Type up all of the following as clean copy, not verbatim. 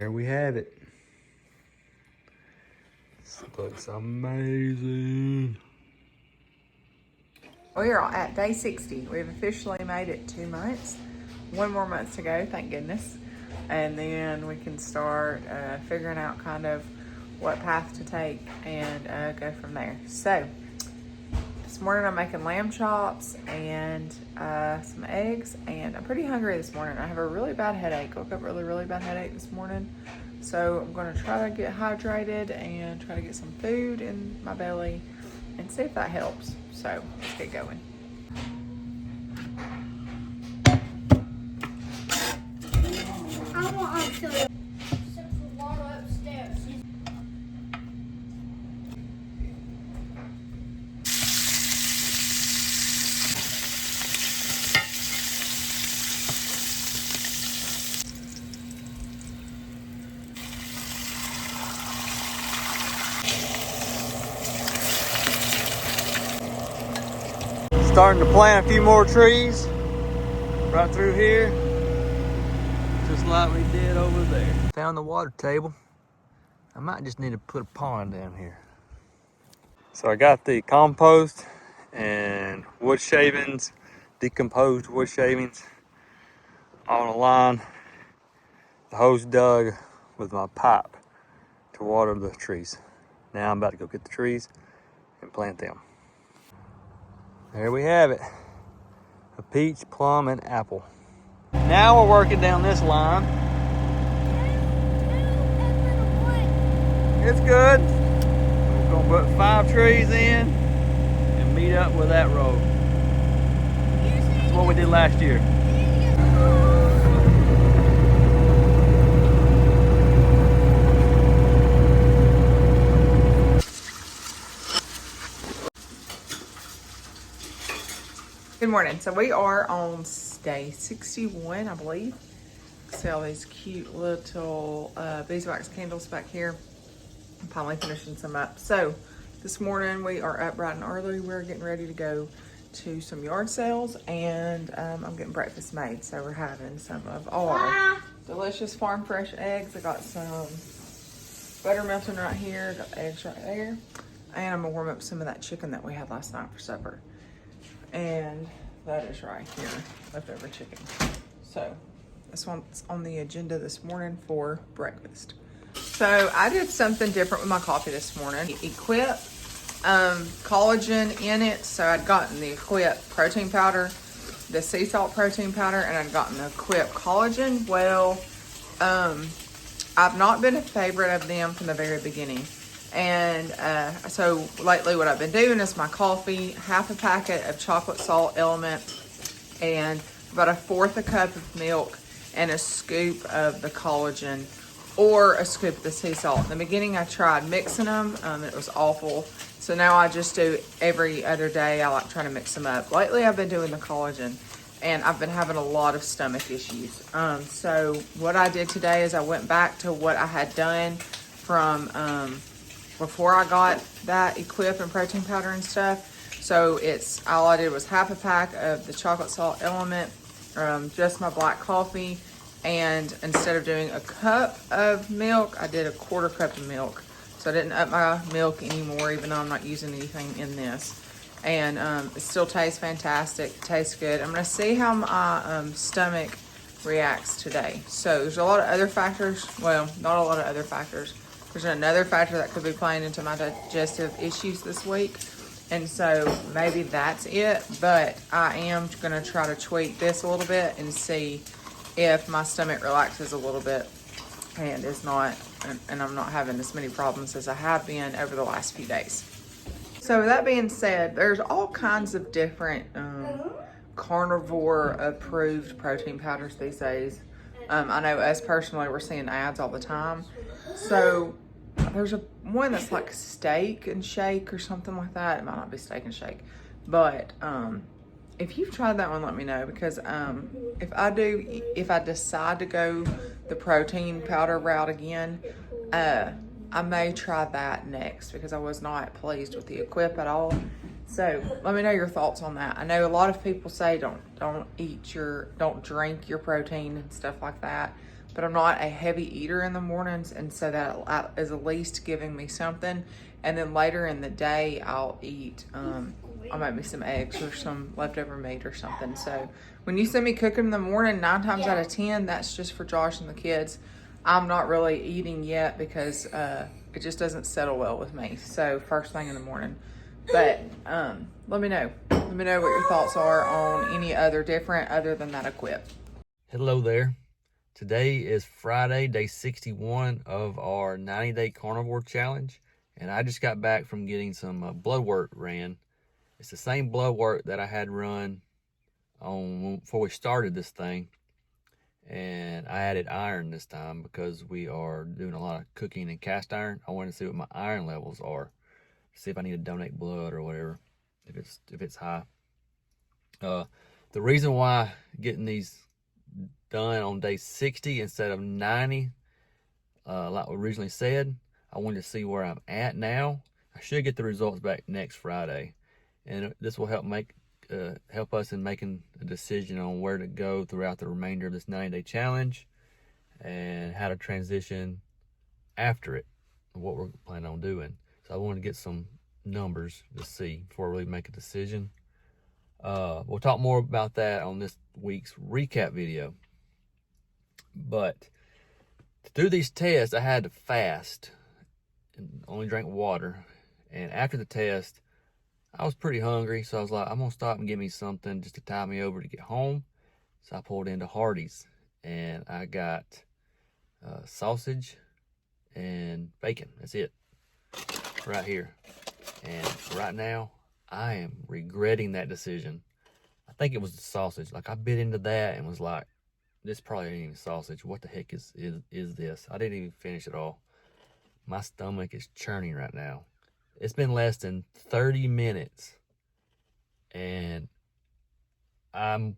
There we have it. This looks amazing. We are at day 60. We've officially made it 2 months. 1 more month to go, thank goodness. And then we can start figuring out kind of what path to take and go from there. So, this morning I'm making lamb chops and some eggs, and I'm pretty hungry this morning. I have a really bad headache. Woke up really bad headache this morning. So I'm gonna try to get hydrated and try to get some food in my belly and see if that helps. So let's get going. I want to water upstairs. Starting to plant a few more trees right through here, just like we did over there. Found the water table. I might just need to put a pond down here. So I got the compost and wood shavings, decomposed wood shavings on a line. The hose dug with my pipe to water the trees. Now I'm about to go get the trees and plant them. There we have it. A peach, plum, and apple. Now we're working down this line. It's good. We're gonna put 5 trees in and meet up with that road. That's what we did last year. Good morning. So we are on day 61, I believe. See all these cute little beeswax candles back here. I'm finally finishing some up. So this morning we are up bright and early. We're getting ready to go to some yard sales, and I'm getting breakfast made. So we're having some of our delicious farm fresh eggs. I got some butter melting right here, got the eggs right there, and I'm gonna warm up some of that chicken that we had last night for supper. And that is right here, leftover chicken. So this one's on the agenda this morning for breakfast. So I did something different with my coffee this morning. Equip collagen in it. So I'd gotten the Equip protein powder, the sea salt protein powder, and I'd gotten the Equip collagen. Well, I've not been a favorite of them from the very beginning. And so lately what I've been doing is my coffee, half a packet of chocolate salt element, and about 1/4 a cup of milk, and a scoop of the collagen, or a scoop of the sea salt. In the beginning I tried mixing them, it was awful. So now I just do every other day. I like trying to mix them up. Lately I've been doing the collagen, and I've been having a lot of stomach issues. So what I did today is I went back to what I had done from before I got that Equip and protein powder and stuff. So it's, all I did was half a pack of the chocolate salt element, just my black coffee, and instead of doing a cup of milk, I did 1/4 cup of milk. So I didn't up my milk anymore, even though I'm not using anything in this. And it still tastes fantastic, it tastes good. I'm gonna see how my stomach reacts today. So there's a lot of other factors, well, not a lot of other factors. There's another factor that could be playing into my digestive issues this week. And so maybe that's it, but I am gonna try to tweak this a little bit and see if my stomach relaxes a little bit and is not, and I'm not having as many problems as I have been over the last few days. So with that being said, there's all kinds of different carnivore approved protein powders these days. I know us personally, we're seeing ads all the time. So there's one that's like steak and shake or something like that. It might not be steak and shake, but if you've tried that one, let me know, because if I decide to go the protein powder route again, I may try that next, because I was not pleased with the Equip at all. So let me know your thoughts on that. I know a lot of people say don't drink your protein and stuff like that. but I'm not a heavy eater in the mornings, and so that is at least giving me something. And then later in the day, I'll eat, I'll make me some eggs or some leftover meat or something. So when you see me cooking in the morning, 9 times out of 10, that's just for Josh and the kids. I'm not really eating yet because it just doesn't settle well with me. So first thing in the morning. But let me know. Let me know what your thoughts are on any other different other than that equip. Hello there. Today is Friday, day 61 of our 90-day carnivore challenge. And I just got back from getting some blood work ran. It's the same blood work that I had run on before we started this thing. And I added iron this time because we are doing a lot of cooking in cast iron. I wanted to see what my iron levels are. See if I need to donate blood or whatever, if it's high. The reason why getting these done on day 60 instead of 90, like we originally said, I wanted to see where I'm at now. I should get the results back next Friday, and this will help us in making a decision on where to go throughout the remainder of this 90-day challenge and how to transition after it, what we're planning on doing. So I wanted to get some numbers to see before I really make a decision. We'll talk more about that on this week's recap video. But to do these tests, I had to fast and only drink water. And after the test, I was pretty hungry, so I was like, I'm gonna stop and get me something just to tide me over to get home. So I pulled into Hardee's, and I got sausage and bacon. That's it, right here. And right now, I am regretting that decision. I think it was the sausage. Like, I bit into that and was like, this probably ain't even sausage. What the heck is this? I didn't even finish it all. My stomach is churning right now. It's been less than 30 minutes, and I'm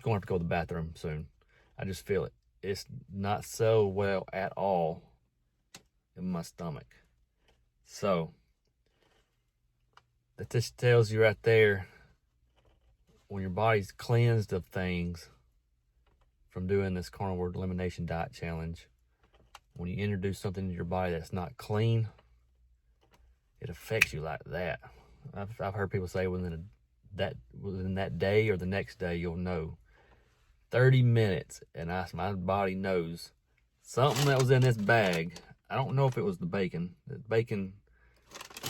going to have to go to the bathroom soon. I just feel it. It's not so well at all in my stomach. So, that just tells you right there, when your body's cleansed of things from doing this carnivore elimination diet challenge, when you introduce something into your body that's not clean, it affects you like that. I've heard people say within that day or the next day, you'll know. 30 minutes, and my body knows something that was in this bag. I don't know if it was the bacon. The bacon,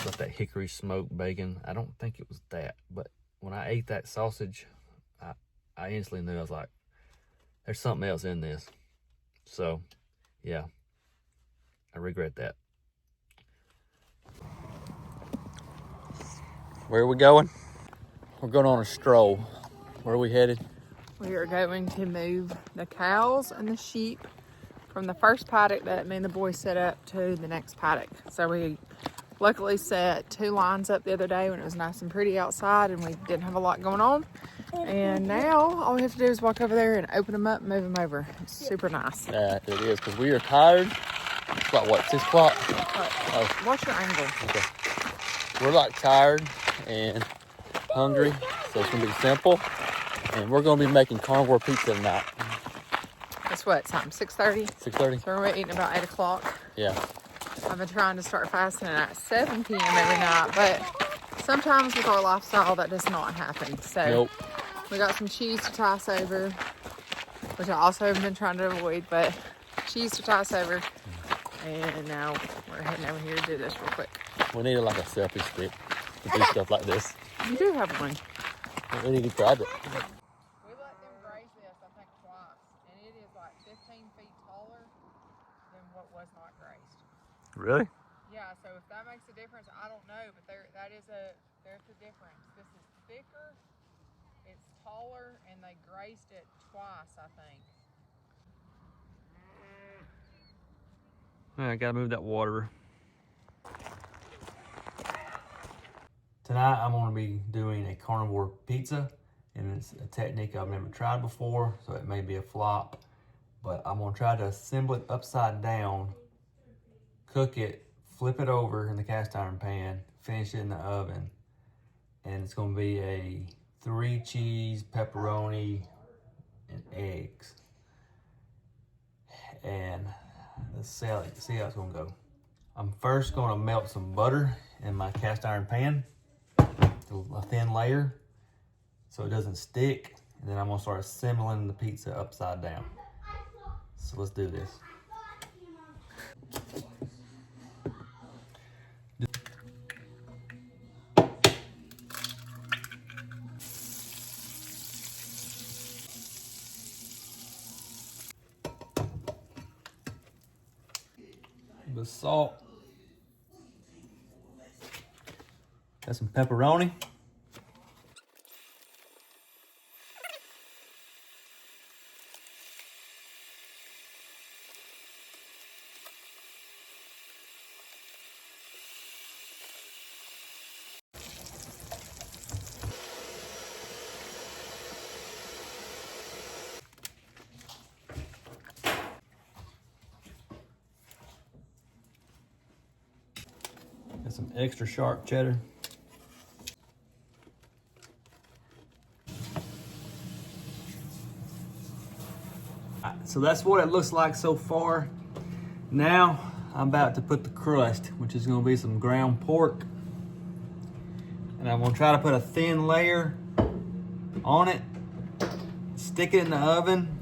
like that hickory smoked bacon. I don't think it was that. But when I ate that sausage, I instantly knew. I was like, there's something else in this. So, yeah, I regret that. Where are we going? We're going on a stroll. Where are we headed? We are going to move the cows and the sheep from the first paddock that me and the boys set up to the next paddock. So we luckily set 2 lines up the other day when it was nice and pretty outside and we didn't have a lot going on. And now all we have to do is walk over there and open them up and move them over. It's super nice. Yeah, it is, because we are tired. It's about, what, 6 o'clock? Oh. Watch your angle. Okay. We're like tired and hungry, so it's going to be simple. And we're going to be making carnivore pizza tonight. It's what time? 6:30? 6:30? So we're going to be eating about 8 o'clock. Yeah. I've been trying to start fasting at 7 p.m. every night, but sometimes with our lifestyle that does not happen. So Nope. We got some cheese to toss over, which I also have been trying to avoid, but cheese to toss over. And now we're heading over here to do this real quick. We need like a selfie stick to do stuff like this. You do have one. We need to grab it. We let them graze this, I think, twice, and it is like 15 feet taller than what was not grazed. Really? Yeah, so if that makes a difference, I don't know, but there's a difference. This is thicker, it's taller, and they grazed it twice, I think. I gotta move that water. Tonight I'm gonna be doing a carnivore pizza, and it's a technique I've never tried before, so it may be a flop, but I'm gonna try to assemble it upside down, cook it, flip it over in the cast iron pan, finish it in the oven, and it's gonna be a 3 cheese, pepperoni, and eggs. and let's see how it's gonna go. I'm first gonna melt some butter in my cast iron pan, a thin layer, so it doesn't stick. And then I'm gonna start assembling the pizza upside down. So let's do this. The salt. Got some pepperoni. Got some extra sharp cheddar. So that's what it looks like so far. Now I'm about to put the crust, which is gonna be some ground pork. And I'm gonna try to put a thin layer on it, stick it in the oven,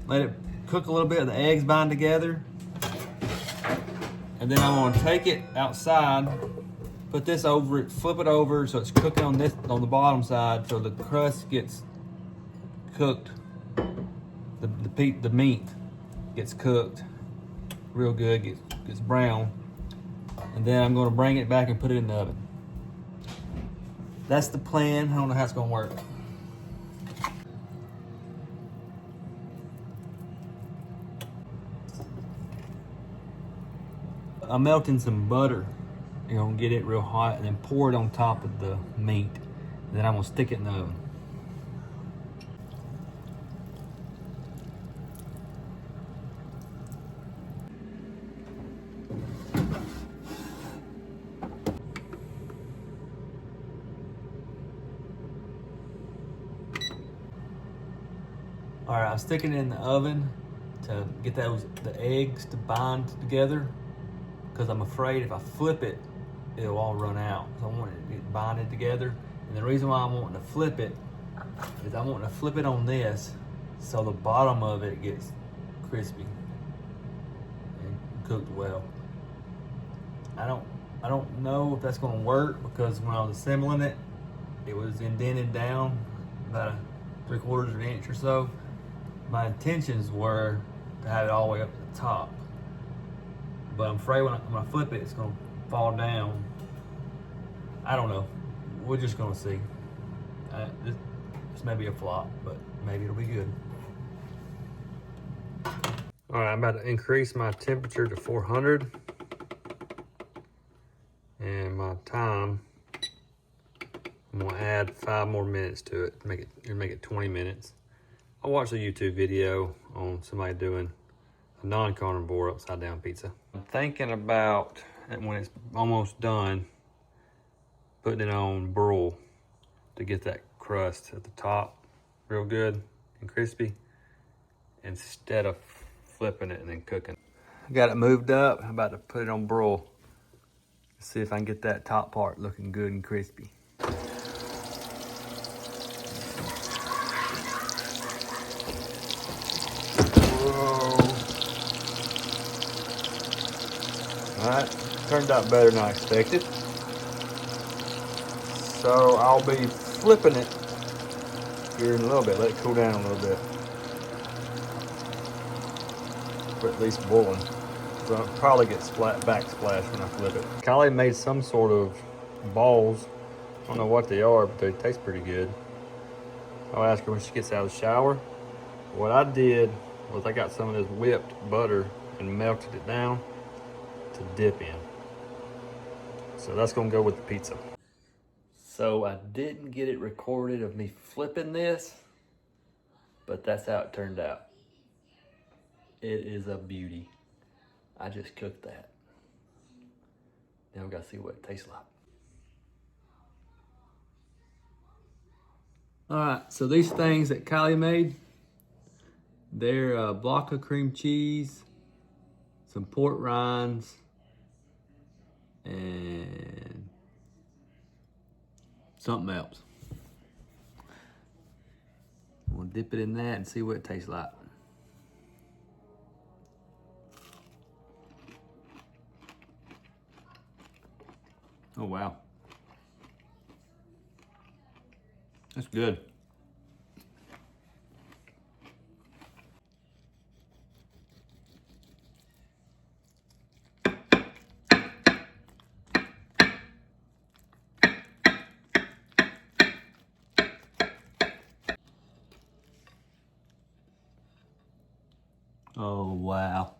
let it cook a little bit, the eggs bind together. And then I'm gonna take it outside, put this over it, flip it over so it's cooking on the bottom side, so the crust gets cooked. The meat gets cooked real good, gets brown. And then I'm gonna bring it back and put it in the oven. That's the plan. I don't know how it's gonna work. I'm melting some butter. You're gonna get it real hot and then pour it on top of the meat. And then I'm gonna stick it in the oven. All right, I'm sticking it in the oven to get the eggs to bind together, because I'm afraid if I flip it, it'll all run out. So I want it to get binded together. And the reason why I'm wanting to flip it is I'm wanting to flip it on this so the bottom of it gets crispy and cooked well. I don't know if that's gonna work, because when I was assembling it, it was indented down about 3/4 of an inch or so. My intentions were to have it all the way up to the top, but I'm afraid when I flip it, it's gonna fall down. I don't know. We're just gonna see. This may be a flop, but maybe it'll be good. All right, I'm about to increase my temperature to 400, and my time, I'm gonna add 5 more minutes to it. Make it 20 minutes. I watched a YouTube video on somebody doing a non-carnivore upside down pizza. I'm thinking about, when it's almost done, putting it on broil to get that crust at the top real good and crispy, instead of flipping it and then cooking. I got it moved up. I'm about to put it on broil. See if I can get that top part looking good and crispy. Alright, turned out better than I expected. So I'll be flipping it here in a little bit, let it cool down a little bit. Or at least boiling. So I'll probably get backsplash when I flip it. Kylie made some sort of balls. I don't know what they are, but they taste pretty good. I'll ask her when she gets out of the shower. What I did was I got some of this whipped butter and melted it down to dip in. So that's gonna go with the pizza. So I didn't get it recorded of me flipping this, but that's how it turned out. It is a beauty. I just cooked that. Now we gotta see what it tastes like. All right, so these things that Kylie made, they're a block of cream cheese, some pork rinds, and something else. We'll dip it in that and see what it tastes like. Oh wow. That's good. Oh wow.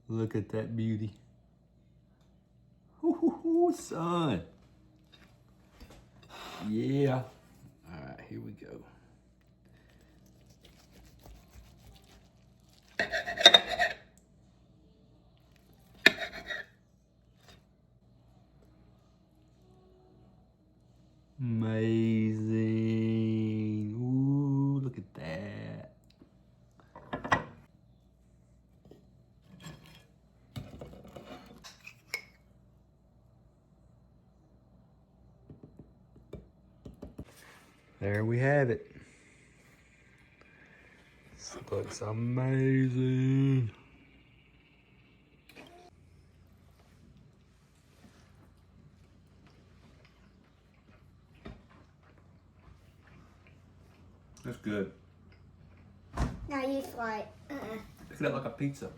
Look at that beauty. Ooh, son. Yeah. All right, here we go. Amazing. Ooh, look at that. There we have it. This looks amazing. That's good. Now you like, Look at that like a pizza.